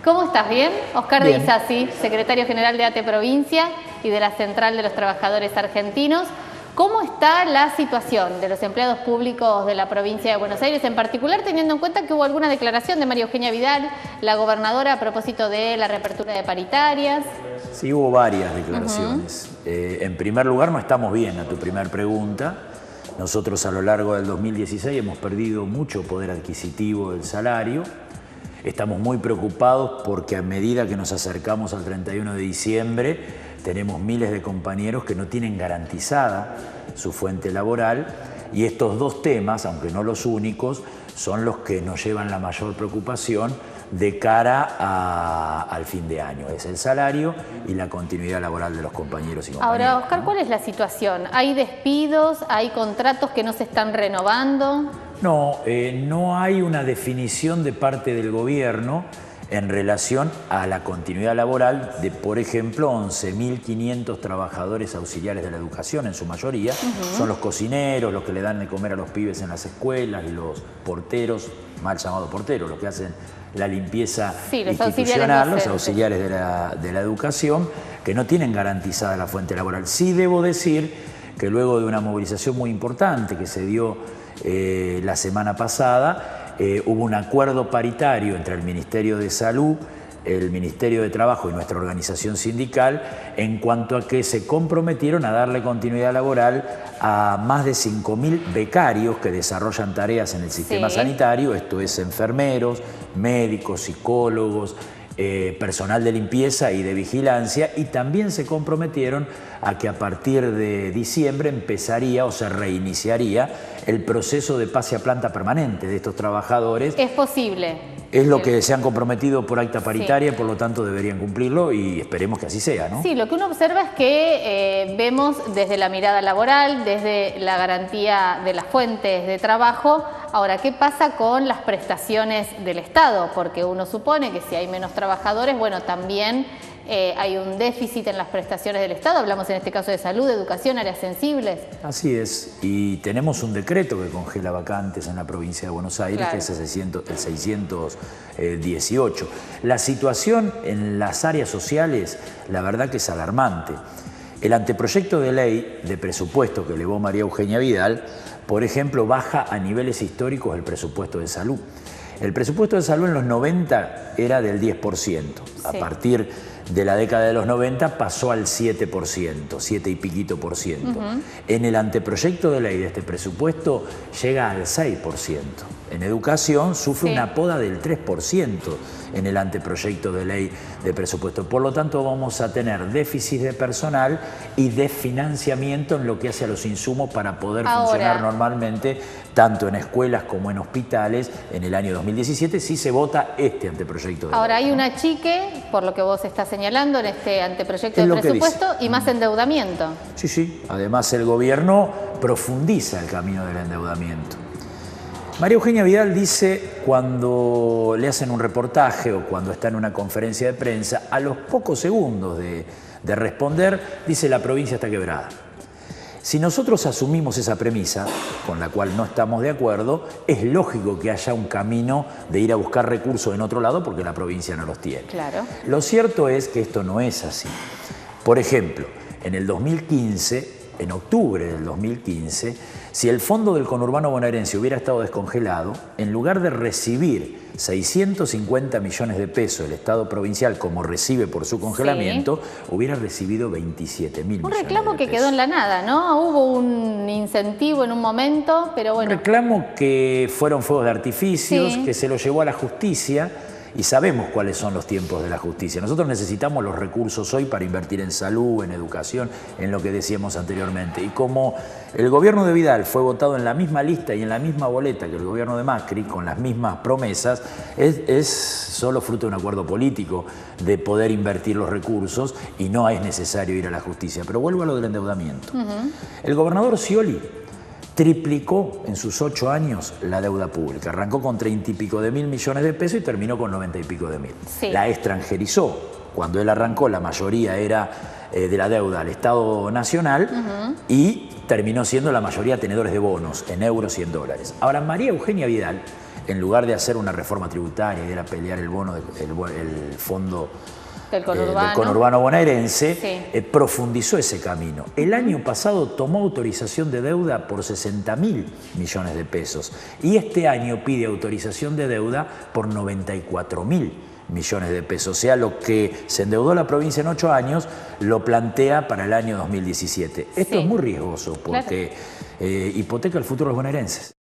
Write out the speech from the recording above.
¿Cómo estás? ¿Bien? Oscar de Bien. Isasi, secretario general de ATE Provincia y de la Central de los Trabajadores Argentinos. ¿Cómo está la situación de los empleados públicos de la provincia de Buenos Aires, en particular teniendo en cuenta que hubo alguna declaración de María Eugenia Vidal, la gobernadora, a propósito de la reapertura de paritarias? Sí, hubo varias declaraciones. En primer lugar, no estamos bien a tu primer pregunta. Nosotros a lo largo del 2016 hemos perdido mucho poder adquisitivo del salario. Estamos muy preocupados porque a medida que nos acercamos al 31 de diciembre tenemos miles de compañeros que no tienen garantizada su fuente laboral y estos dos temas, aunque no los únicos, son los que nos llevan la mayor preocupación de cara al fin de año. Es el salario y la continuidad laboral de los compañeros y compañeras. Ahora, Oscar, ¿cuál es la situación? ¿Hay despidos? ¿Hay contratos que no se están renovando? No, no hay una definición de parte del gobierno en relación a la continuidad laboral de, por ejemplo, 11.500 trabajadores auxiliares de la educación, en su mayoría. Son los cocineros, los que le dan de comer a los pibes en las escuelas, los porteros, mal llamados porteros, los que hacen la limpieza institucional, los auxiliares de la educación, que no tienen garantizada la fuente laboral. Sí debo decir que luego de una movilización muy importante que se dio la semana pasada, hubo un acuerdo paritario entre el Ministerio de Salud, el Ministerio de Trabajo y nuestra organización sindical en cuanto a que se comprometieron a darle continuidad laboral a más de 5.000 becarios que desarrollan tareas en el sistema sanitario, esto es enfermeros, médicos, psicólogos, personal de limpieza y de vigilancia, y también se comprometieron a que a partir de diciembre empezaría o se reiniciaría el proceso de pase a planta permanente de estos trabajadores. ¿Es posible? Es lo que se han comprometido por acta paritaria, por lo tanto deberían cumplirlo y esperemos que así sea, ¿no? Sí, lo que uno observa es que vemos desde la mirada laboral, desde la garantía de las fuentes de trabajo. Ahora, ¿qué pasa con las prestaciones del Estado? Porque uno supone que si hay menos trabajadores, bueno, también hay un déficit en las prestaciones del Estado. Hablamos en este caso de salud, educación, áreas sensibles. Así es, y tenemos un decreto que congela vacantes en la provincia de Buenos Aires, que es el 618. La situación en las áreas sociales, la verdad que es alarmante. El anteproyecto de ley de presupuesto que elevó María Eugenia Vidal, por ejemplo, baja a niveles históricos el presupuesto de salud. El presupuesto de salud en los 90 era del 10%. A partir de la década de los 90 pasó al 7%, 7 y piquito por ciento. En el anteproyecto de ley de este presupuesto llega al 6%. En educación sufre una poda del 3% en el anteproyecto de ley de presupuesto. Por lo tanto, vamos a tener déficit de personal y de financiamiento en lo que hace a los insumos para poder funcionar normalmente, tanto en escuelas como en hospitales, en el año 2017, si se vota este anteproyecto de ley. Ahora, hay un achique, por lo que vos estás señalando, en este anteproyecto de presupuesto y más endeudamiento. Sí, sí. Además, el gobierno profundiza el camino del endeudamiento. María Eugenia Vidal dice, cuando le hacen un reportaje o cuando está en una conferencia de prensa, a los pocos segundos de responder, dice: la provincia está quebrada. Si nosotros asumimos esa premisa, con la cual no estamos de acuerdo, es lógico que haya un camino de ir a buscar recursos en otro lado porque la provincia no los tiene. Claro. Lo cierto es que esto no es así. Por ejemplo, en el 2015, en octubre del 2015, si el fondo del conurbano bonaerense hubiera estado descongelado, en lugar de recibir 650 millones de pesos el Estado provincial como recibe por su congelamiento, hubiera recibido 27.000 millones de pesos. Un reclamo que quedó en la nada, ¿no? Hubo un incentivo en un momento, pero bueno. Un reclamo que fueron fuegos de artificios, que se lo llevó a la justicia. Y sabemos cuáles son los tiempos de la justicia. Nosotros necesitamos los recursos hoy para invertir en salud, en educación, en lo que decíamos anteriormente. Y como el gobierno de Vidal fue votado en la misma lista y en la misma boleta que el gobierno de Macri, con las mismas promesas, es solo fruto de un acuerdo político de poder invertir los recursos y no es necesario ir a la justicia. Pero vuelvo a lo del endeudamiento. El gobernador Scioli triplicó en sus 8 años la deuda pública. Arrancó con 30 y pico de mil millones de pesos y terminó con 90 y pico de mil. La extranjerizó. Cuando él arrancó, la mayoría era de la deuda al Estado Nacional y terminó siendo la mayoría tenedores de bonos en euros y en dólares. Ahora, María Eugenia Vidal en lugar de hacer una reforma tributaria y ir a pelear el bono, el fondo del conurbano bonaerense, sí, profundizó ese camino. El año pasado tomó autorización de deuda por 60.000 millones de pesos y este año pide autorización de deuda por 94.000 millones de pesos. O sea, lo que se endeudó la provincia en 8 años lo plantea para el año 2017. Esto sí, es muy riesgoso porque hipoteca el futuro de los bonaerenses.